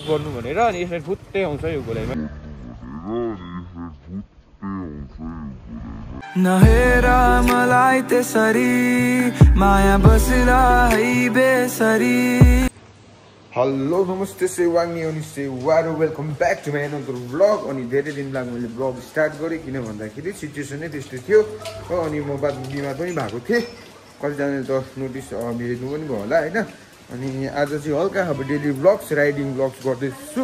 गर्नु भनेर अनि यसरी फुत्तै आउँछ यो गोलाइमा नहेरा मलाई त्यसरी माया बसिरा है बेसरी हेलो नमस्ते सेवाङ्गी अनि सेवारो welcome back to my another vlog अनि धेरै दिन लाग्यो मैले व्लग स्टार्ट गरेँ किन भन्दाखेरि सिचुएसनै त्यस्तो थियो हो अनि म बाद बिमार पनि भएको थिएँ कतिजनाले त नोटिस हेर्नु पनि भयो होला होइन अनि आज चाहिँ हल्का अब डेली व्लग्स राइडिङ व्लग्स गर्दैछु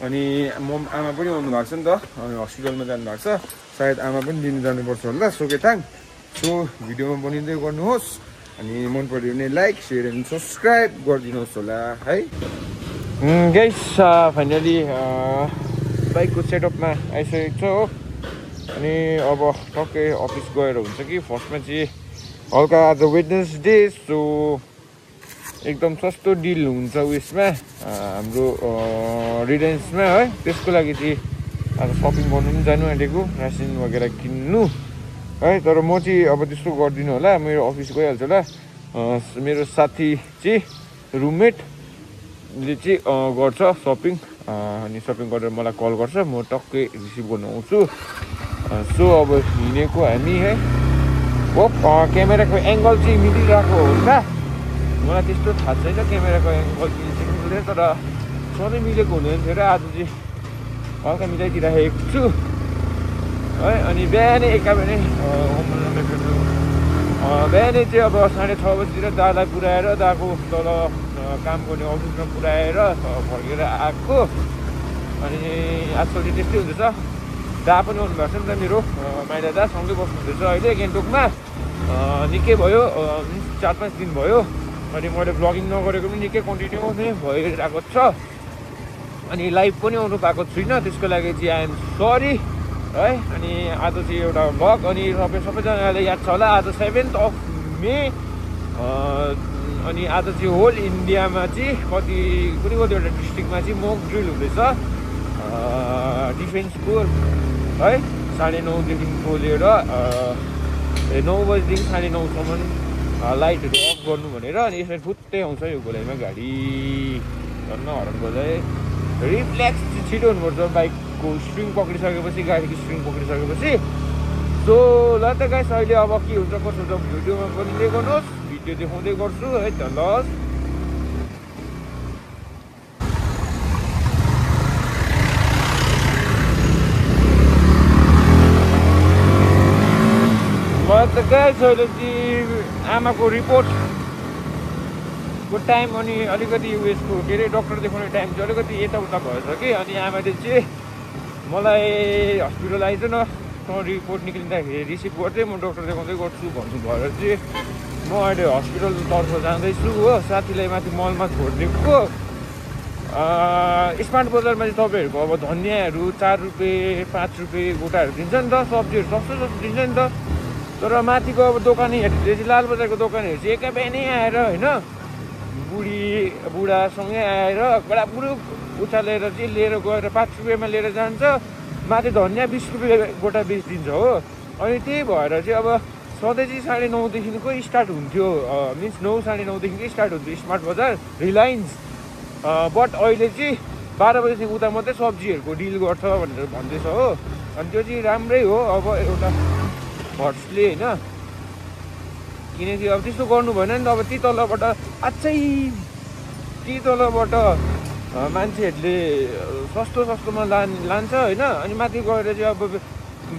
अनि आमा पनि आउनु भएको छ नि त अनि हस्पिटलमा जानुभएको छ सायद आमा पनि लिनु जानुपर्छ होला सोकेताङ सो भिडियोमा बनिँदै गर्नुहोस् अनि मन पर्यो भने लाइक सेयर एन्ड सब्सक्राइब गरिदिनुहोस् होला है गाइस फाइनली बाइकको सेटअपमा आइसकेको छ हो अनि अब टक्कै अफिस गएर हुन्छ कि फर्स्टमा चाहिँ हल्का आज वेडनेसडे सो एकदम सस्तो डिल हुन्छ उयसमा हाम्रो रिलायन्समा है त्यसको लागि चाहिँ आज सपिङ गर्नु पनि जानु आँटेको रासिन वगेरा किन्नु है तर म चाहिँ अब त्यस्तो गर्दिनँ होला मेरो अफिस गइहाल्छ होला मेरो साथी चाहिँ रुममेटले चाहिँ गर्छ सपिङ अनि सपिङ गरेर मलाई कल गर्छ म टक्कै रिसिभ गर्न आउँछु सो अब हिँडेको हामी है हो क्यामेराको एङ्गल चाहिँ मिलिरहेको होला मलाई त्यस्तो थाहा छैन क्यामेराको एङ्गल मिल्दैन तर सधैँ मिलेको हुँदैन थियो र आज चाहिँ हल्का मिलाइदिइराखेको छु है अनि बिहानै एकाबेलै बिहानै चाहिँ अब 6:30 बजीतिर दादालाई पुऱ्याएर दादाको तल काम गर्ने अफिसमा पुऱ्याएर फर्केर आएको अनि आजकल चाहिँ त्यस्तै हुँदैछ दा पनि आउनुभएको छ नि त मेरो माइला दा सँगै बस्नुहुँदैछ अहिले गान्तोकमा निकै भयो 4-5 दिन भयो अनि मैले भ्लगिङ नगरेको पनि निकै कन्टिन्यू नै भइरहेको छ अनि लाइभ पनि आउनु पाएको छुइनँ त्यसको लागि चाहिँ आइएम सरी है अनि आज चाहिँ एउटा भ्लग अनि सबैजनाले याद छ होला आज 7th of मे अनि आज चाहिँ होल इन्डियामा चाहिँ कुनै एउटा डिस्ट्रिक्टमा चाहिँ मोक ड्रिल हुँदैछ डिफेन्सको है 9:30 देखिको लिएर 9 बजीदेखि 9:30सम्म लाइटहरू अफ गर्नु भनेर अनि यसरी फुत्तै आउँछ यो गोलाइमा गाडी झन् हरन बजाए रिफ्लेक्स छिटो हुनुपर्छ बाइकको स्ट्रिङ पक्रिसकेपछि गाडीको स्ट्रिङ पक्रिसकेपछि सो ल त गाइस अहिले अब के हुन्छ कसो हुन्छ भिडियोमा पनि देखाउनुहोस् भिडियो देखाउँदै गर्छु है त ल त गाइस अहिले चाहिँ आमाको रिपोर्टको टाइम अनि अलिकति उयसको के अरे डक्टर देखाउने टाइम चाहिँ अलिकति यताउता भएछ कि अनि आमाले चाहिँ मलाई हस्पिटल आइज न त रिपोर्ट निक्लिँदाखेरि रिसिभ गर्दै म डक्टर देखाउँदै गर्छु भन्नु भएर चाहिँ म अहिले हस्पिटलतर्फ जाँदैछु हो साथीलाई माथि मलमा छोडिदिएको स्मार्ट बजारमा चाहिँ तपाईँहरूको अब धनियाँहरू 4 रुपियाँ 5 रुपियाँ गोटाहरू दिन्छ नि त सब्जीहरू सस्तो दिन्छ नि त तर माथिको अब दोकानेहरूले चाहिँ लालबजारको दोकानेहरू चाहिँ एका बिहानै आएर होइन बुढासँगै आएर बडाबुडो उचालेर चाहिँ लिएर गएर 5 रुपियाँमा लिएर जान्छ माथि धनियाँ 20 रुपियाँ गोटा बेचिदिन्छ हो अनि त्यही भएर चाहिँ अब सधैँ चाहिँ 9:30 देखिको स्टार्ट हुन्थ्यो मिन्स 9-9:30 देखिको स्टार्ट हुन्थ्यो स्मार्ट बजार रिलायन्स बट अहिले चाहिँ 12 बजीदेखि उता मात्रै सब्जीहरूको डिल गर्छ भनेर भन्दैछ हो अनि त्यो चाहिँ राम्रै हो अब एउटा हर्सले होइन किनकि अब त्यस्तो गर्नु भएन नि त अब ती तलबाट मान्छेहरूले सस्तोमा लान्छ होइन अनि माथि गएर चाहिँ अब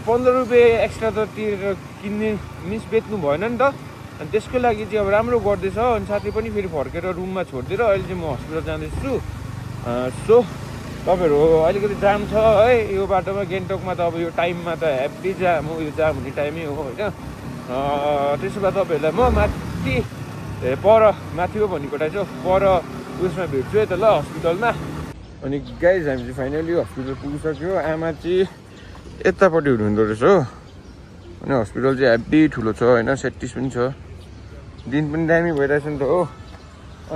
15 रुपियाँ एक्स्ट्रा त तिरेर किन्ने मिन्स बेच्नु भएन नि त अनि त्यसको लागि चाहिँ अब राम्रो गर्दैछ अनि साथी पनि फेरि फर्केर रुममा छोडिदिएर अहिले चाहिँ म हस्पिटल जाँदैछु सो तपाईँहरू अलिकति जाम छ है यो बाटोमा गान्तोकमा त अब यो टाइममा त हेभी जाम हो यो जाम हुने टाइमै हो होइन त्यसो भए तपाईँहरूलाई म माथि हो भनेको टाइम चाहिँ पर उयसमा भेट्छु है त ल हस्पिटलमा अनि गाइज हामी चाहिँ फाइनली हस्पिटल पुगिसक्यो आमा चाहिँ यतापट्टि हुनुहुँदो रहेछ हो अनि हस्पिटल चाहिँ हेभी ठुलो छ होइन सेटिस पनि छ दिन पनि दामी भइरहेछ नि त हो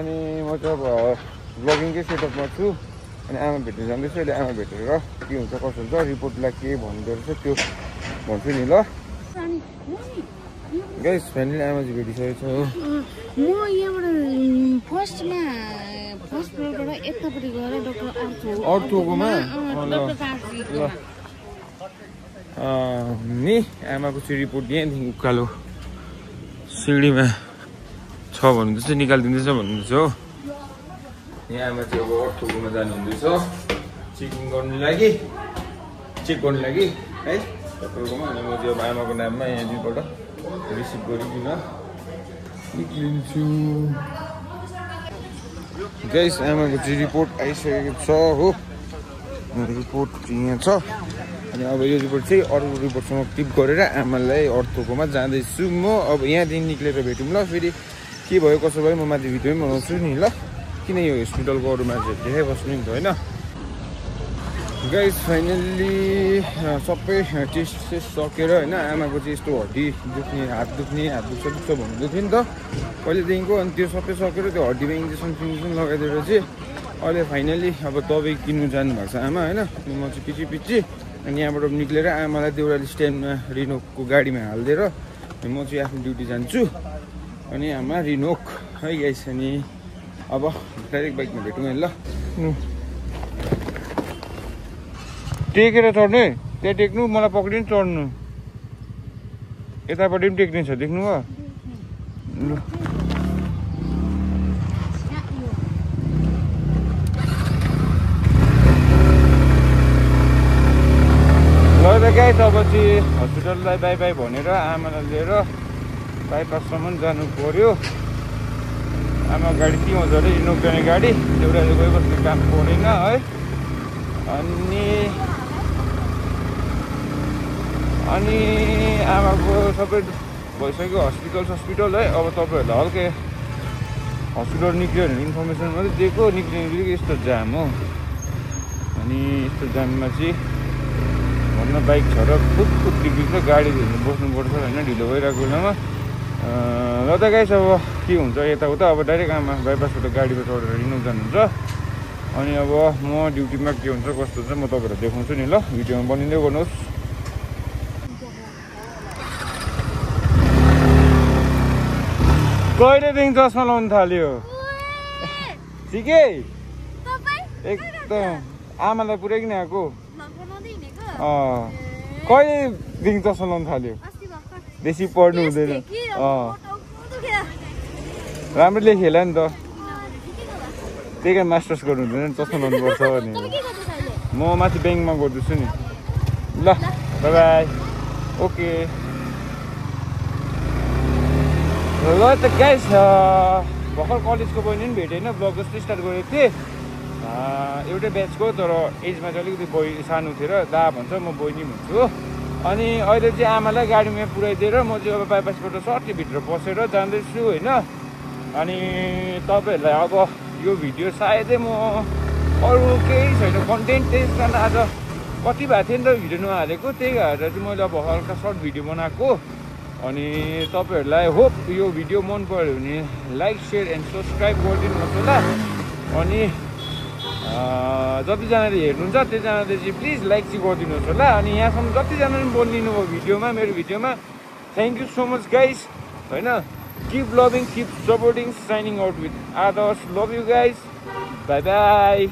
अनि म चाहिँ अब ब्लगिङकै सेटअपमा छु अनि आमा भेट्नु जाँदैछु अहिले आमा भेटेर के हुन्छ कसो हुन्छ रिपोर्टलाई के भन्दो रहेछ त्यो भन्छु नि ल गाइस फाइनली आमा चाहिँ भेटिसकेको छ हो म यहाँबाट फर्स्टमा हस्पिटलबाट यतापट्टि गएर डाक्टर अर्थोकोमा नि आमाको चाहिँ रिपोर्ट यहाँदेखि उकालो सिँढीमा छ भन्नुहुँदैछ, निकालिदिँदैछ भन्नुहुँदैछ हो। यहाँ आमा चाहिँ अब अर्थोकोमा जानुहुँदैछ चेकिङ गर्नु लागि, चेक गर्नु लागि है डक्टरकोमा। अनि म चाहिँ अब आमाको नाममा यहाँदेखिबाट रिसिभ गरिकन निक्लिन्छु। गाइस आमाको चाहिँ रिपोर्ट आइसकेको छ हो, रिपोर्ट यहाँ छ। अनि अब यो रिपोर्ट चाहिँ अरू रिपोर्टसँग टिप गरेर आमालाई अर्थोकोमा जाँदैछु म। अब यहाँदेखि निक्लेर भेटौँ ल, फेरि के भयो कसो भयो म माथि भिडियो पनि बनाउँछु नि ल, किन यो हस्पिटलको अरू मान्छेहरू देखाइबस्नु नि त होइन। गाइस फाइनल्ली सबै टेस्ट सकेर होइन आमाको चाहिँ यस्तो हड्डी दुख्ने, हात दुख्छ भन्नुहुँदै थियो नि त पहिलेदेखिको। अनि त्यो सबै सकेर त्यो हड्डीमा इन्जेक्सन लगाइदिएर चाहिँ अहिले फाइनल्ली अब दबाई किन्नु जानुभएको छ आमा होइन। म चाहिँ पछि अनि यहाँबाट निक्लेर आमालाई देउराली स्ट्यान्डमा रिनोकको गाडीमा हालिदिएर म चाहिँ आफ्नो ड्युटी जान्छु। अनि आमा रिनोक है गाइस। अनि अब डाइरेक्ट बाइकमा भेटौँ है ल। टेकेर चढ्ने, त्यहाँ टेक्नु, मलाई पक्रिनु चढ्नु, यतापट्टि पनि टेक्ने छ देख्नु भयो ल। ल गाइस अब चाहिँ हस्पिटललाई बाई बाई भनेर आमालाई लिएर बाइपाससम्म जानु पर्यो। आमा गाडी के हुन्छ अरे रिनोक जाने गाडी, देउराली गइबस्ने काम परेन है। अनि आमाको सबै भइसक्यो हस्पिटल है। अब तपाईँहरूलाई हल्कै हस्पिटल निक्ल्यो भने इन्फर्मेसन मात्रै दिएको, निक्लिने बित्तिकै यस्तो जाम हो। अनि यस्तो जाममा चाहिँ भन्न बाइक छ र फुट निक्लिन्छ, गाडी बस्नुपर्छ होइन ढिलो भइरहेको बेलामा। र त गाइस अब के हुन्छ यताउता, अब डाइरेक्ट आमा बाइपासबाट गाडीमा चढेर रिनोक जानुहुन्छ। अनि अब म ड्युटीमा के हुन्छ कस्तो हुन्छ म तपाईँहरूलाई देखाउँछु नि ल, भिडियोमा बनिँदै गर्नुहोस्। कहिलेदेखि चस्मा लाउनु थाल्यो? ठिकै एकदम आमालाई पुऱ्याइकन आएको। कहिलेदेखि चस्मा लाउनु थाल्यो? बेसी पढ्नु हुँदैन, राम्रो लेखेला नि त, त्यही कारण मास्टर्स गर्नु हुँदैन, चस्मा लाउनुपर्छ भने। म माथि ब्याङ्कमा गर्दैछु नि ल, बाई बाई, ओके। ल त गाइस भर्खर कलेजको बहिनी पनि भेटेँ होइन, ब्लग जस्तो स्टार्ट गरेको थिएँ एउटै ब्याचको, तर एजमा चाहिँ अलिकति सानो थियो र दा भन्छ, म बहिनी भन्छु। अनि अहिले चाहिँ आमालाई गाडीमा पुऱ्याइदिएर म चाहिँ अब बाइपासबाट सट्टै भित्र पसेर जाँदैछु होइन। अनि तपाईँहरूलाई अब यो भिडियो सायदै म अरू केही छैन कन्टेन्ट, त्यस कारण आज कति भएको थियो नि त भिडियो नहालेको, त्यही भएर चाहिँ मैले अब हल्का सर्ट भिडियो बनाएको। अनि तपाईँहरूलाई होप यो भिडियो मन पऱ्यो भने लाइक सेयर एन्ड सब्सक्राइब गरिदिनुहोस् होला। अनि जतिजनाले हेर्नुहुन्छ त्यतिजनाले चाहिँ प्लिज लाइक चाहिँ गरिदिनुहोस् होला। अनि यहाँसम्म जतिजनाले बोलिदिनु भयो भिडियोमा, मेरो भिडियोमा, thank you so much guys होइन। Keep loving, keep supporting, signing out with Adarsh, love you guys, bye by.